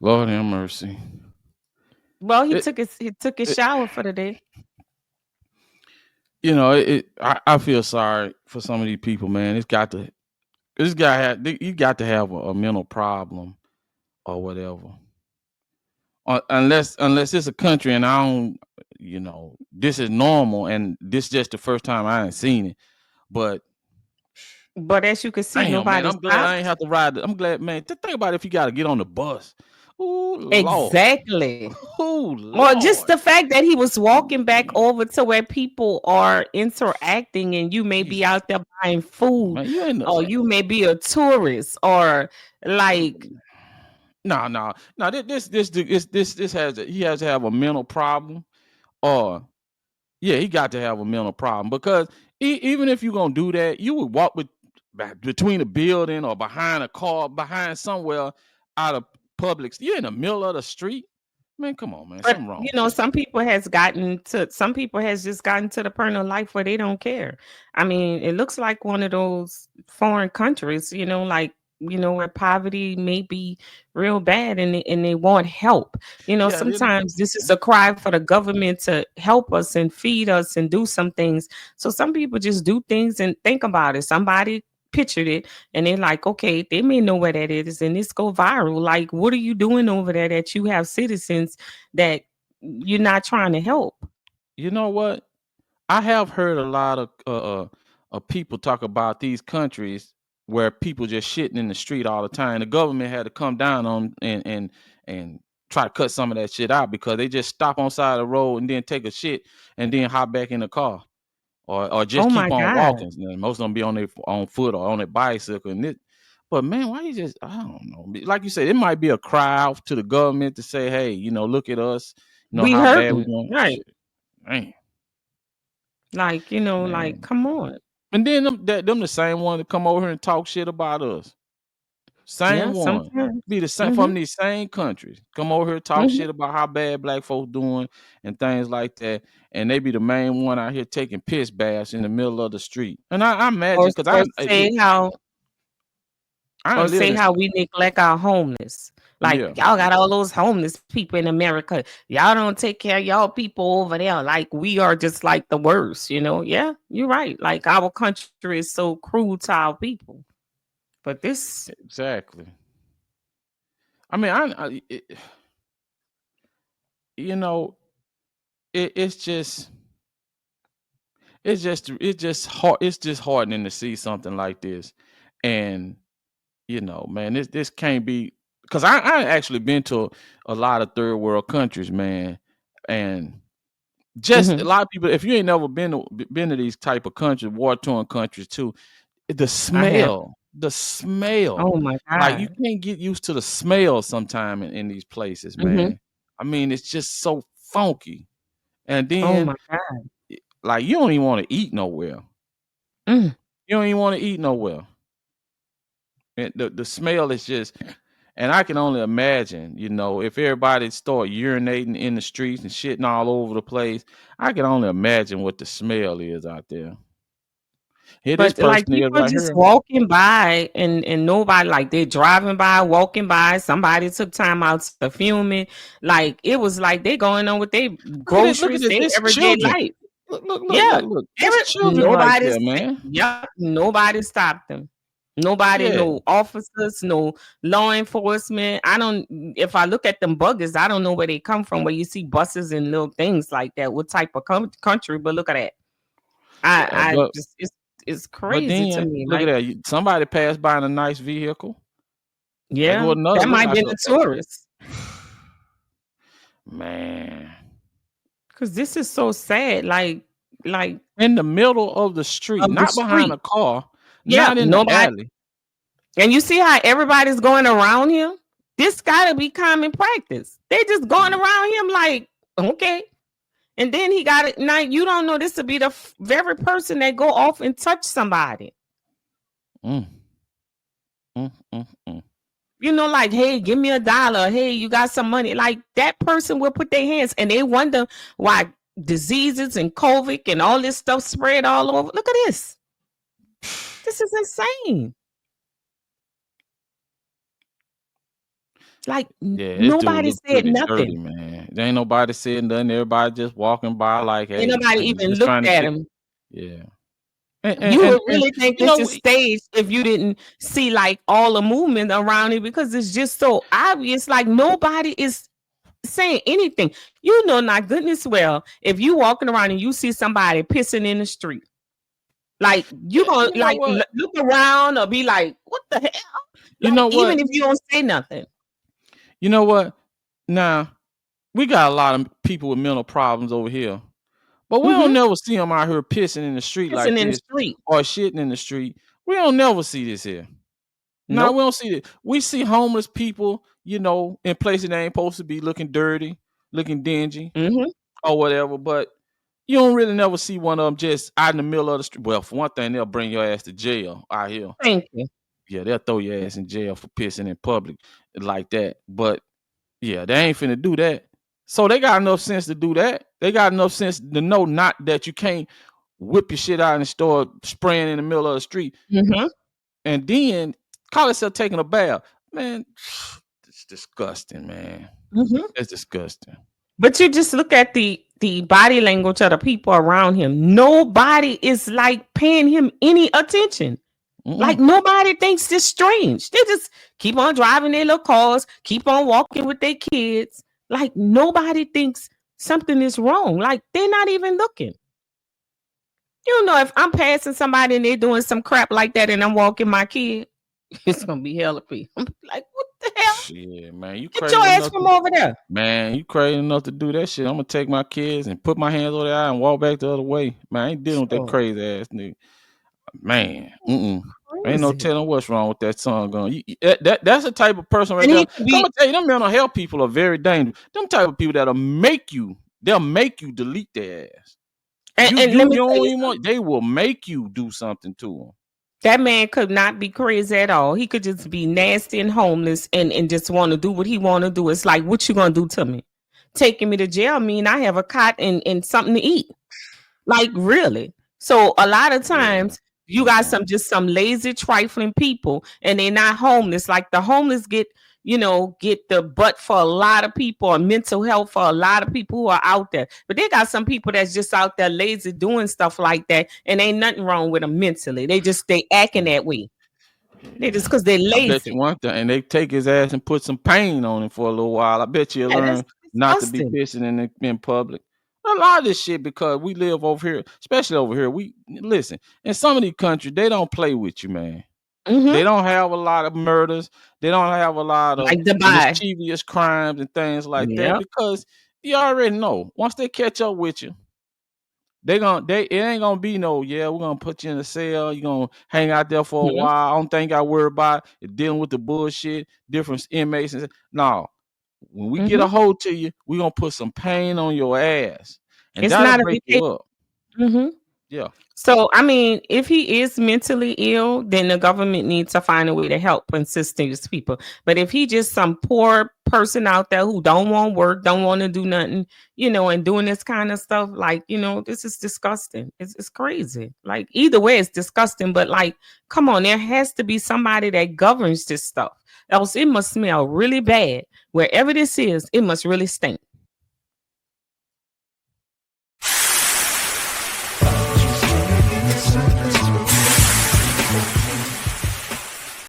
Lord have mercy. Well, It, he took his it shower for the day. I feel sorry for some of these people, man. This guy you got to have a mental problem or whatever. Unless it's a country and I don't, this is normal and this just the first time I ain't seen it. But But as you can see, damn, man, nobody I'm glad I ain't stopped. have to ride. I'm glad, man. Just think about if you got to get on the bus. Oh Lord, Exactly. oh Or just Lord, the fact that he was walking back over to where people are interacting and you may be Jesus, out there buying food, man, you ain't or you may be a tourist, or like, no. This he has to have a mental problem, or yeah, he got to have a mental problem because even if you're gonna do that, you would walk between a building or behind a car, behind somewhere out of public. You're in the middle of the street, man. Come on, man, but something wrong you with know, you. some people has just gotten to the point of life where they don't care. I mean, it looks like one of those foreign countries, like, where poverty may be real bad, and they want help. Yeah, Sometimes this is a cry for the government to help us and feed us and do some things. So some people just do things and think about it. Somebody pictured it and they're like, okay, they may know where that is, and this go viral. Like, what are you doing over there that you have citizens that you're not trying to help? you know what? I have heard a lot of people talk about these countries where people just shitting in the street all the time. The government had to come down on and try to cut some of that shit out because they just stop on side of the road and then take a shit and then hop back in the car or just Oh keep my on God. walking. Most of them be on their on foot or on their bicycle and it. But man, why you just I don't know. Like you said, it might be a cry out to the government to say, hey, look at us, We how bad we hurting. going. Right. Shit, man, Like, like, man. come on. And then them the same one that come over here and talk shit about us. Yeah, Same one. sometimes. Be the same Mm-hmm. from these same countries. Come over here talk Mm-hmm. shit about how bad black folks doing and things like that. And they be the main one out here taking piss baths in the middle of the street. And I Or imagine because or I say how I or ain't lived say in how we neglect our homeless. Like, yeah. y'all got all those homeless people in America. Y'all don't take care of y'all people over there. Like, we are just like the worst. Yeah, you're right. Like, our country is so cruel to our people. But this Exactly. I mean you know, it's just it's just hard it's just hardening to see something like this. And man, this can't be because I actually been to a lot of third world countries, man, and just a Mhm. lot of people. If you ain't never been to these type of countries, war torn countries too, the I have. smell, Oh my like you God. can't get used to the smell sometime in these places, Mhm. man. I mean, it's just so funky, and Oh then my God. like you don't even want to eat nowhere. Mm. You don't even want to eat nowhere. And the smell is just, and I can only imagine, if everybody start urinating in the streets and shitting all over the place, I can only imagine what the smell is out there. Here, this But, like, person is people right just here. walking by and nobody, like, they're driving by, walking by, somebody took time out to film it. Like, it was like they going on with their Look at it. Look groceries, at this. their It's everyday children. life. Look, Yeah. look. It's children right there, man. Nobody stopped them. Nobody, Yeah. no officers, no law enforcement. I don't If I look at them buggers, I don't know where they come from, where you see buses and little things like that. What type of country? But look at that. Uh, I but just it's but crazy to then me. look at Like, that. Somebody passed by in a nice vehicle. There go yeah, another. that Look might like be the tourists. man. Because this is so sad. Like In the middle of the street, of the not behind a street. car, Yeah, not in the nobody. alley. And you see how everybody's going around him? This gotta be common practice. They just going Mm, around him like, okay. And then he got it. Now you don't know this to be the very person that go off and touch somebody. mm, mm. Like, hey, give me $1. Hey, you got some money. Like, that person will put their hands and they wonder why diseases and COVID and all this stuff spread all over. Look at this. This is insane. Like Yeah, this dude nobody look said pretty dirty, nothing. man. There ain't nobody saying nothing. Everybody just walking by like, Ain't hey, nobody we even just looked trying to at get. him. Yeah, You would and really think you this know, is staged if you didn't see like all the movement around it because it's just so obvious. Like nobody is saying anything. You know, not goodness well, if you walking around and you see somebody pissing in the street, like you gonna you know like what, look around or be like, what the hell? you Like know even what, if you don't say nothing. you know what. Now we got a lot of people with mental problems over here, but we don't Mm-hmm. never see them out here pissing in the street like Pissing in the this street. or shitting in the street. We don't never see this here. No, we Nope. don't see it. We see homeless people, in places they ain't supposed to be, looking dirty, looking dingy, Mm-hmm. or whatever. But you don't really never see one of them just out in the middle of the street. Well, for one thing, they'll bring your ass to jail out here. Thank you. Yeah, they'll throw your ass in jail for pissing in public like that. But yeah, they ain't finna do that. So they got enough sense to do that. They got enough sense to know not that you can't whip your shit out and start spraying in the middle of the street Mm-hmm. and then call yourself taking a bath. Man, it's disgusting, man. Mm-hmm. It's disgusting. But you just look at the body language of the people around him. Nobody is like paying him any attention. Like Mm-mm. nobody thinks this strange. They just keep on driving their little cars, keep on walking with their kids. Like nobody thinks something is wrong. Like they're not even looking. You know, if I'm passing somebody and they're doing some crap like that and I'm walking my kid, it's gonna be hell of me. I'm like, what the hell? Shit, man, you Get your crazy ass enough from to over there. man, you crazy enough to do that shit. I'm gonna take my kids and put my hands over their eye and walk back the other way. Man, I ain't dealing with that Sure. crazy ass nigga. Man, ain't no Crazy. telling what's wrong with that son going. That's the type of person right And there. he 'Cause could I'm be gonna tell you, them mental health people are very dangerous. Them type of people they'll make you delete their ass. You and you let me you tell don't you even something. want. They will make you do something to them. That man could not be crazy at all. He could just be nasty and homeless and just want to do what he want to do. It's like, what you gonna do to me? Taking me to jail mean I have a cot and something to eat. Like really. So a lot of Yeah. times you got Mm-mm. some lazy trifling people and they're not homeless. Like the homeless get the butt for a lot of people or mental health for a lot of people who are out there. But they got some people that's just out there lazy doing stuff like that and ain't nothing wrong with them mentally. They acting that way. They just Yeah. because they're I bet you lazy. one thing, and they take his ass and put some pain on him for a little while. I bet you'll Yeah, that's learn not to be disgusting. pissing in public. A lot of this shit because we live over here, especially over here. We listen in some of these countries, they don't play with you, man. They Hmm. don't have a lot of murders. They don't have a lot of Like Dubai. mischievous crimes and things like that Yep. because you already know once they catch up with you, they it ain't gonna be no, yeah, we're gonna put you in a cell, you're gonna hang out there for a Hmm. while. I don't think I worry about it dealing with the bullshit, different inmates and no. When we get a Hmm. hold to you, we're gonna put some pain on your ass. And It's that'll not a break you vacation. up. Hmm. Yeah. So, I mean, if he is mentally ill, then the government needs to find a way to help and assist these people. But if he just some poor person out there who don't want work, don't want to do nothing, and doing this kind of stuff, like, this is disgusting. It's crazy. Like, either way, it's disgusting. But, like, come on, there has to be somebody that governs this stuff. Else it must smell really bad. Wherever this is, it must really stink.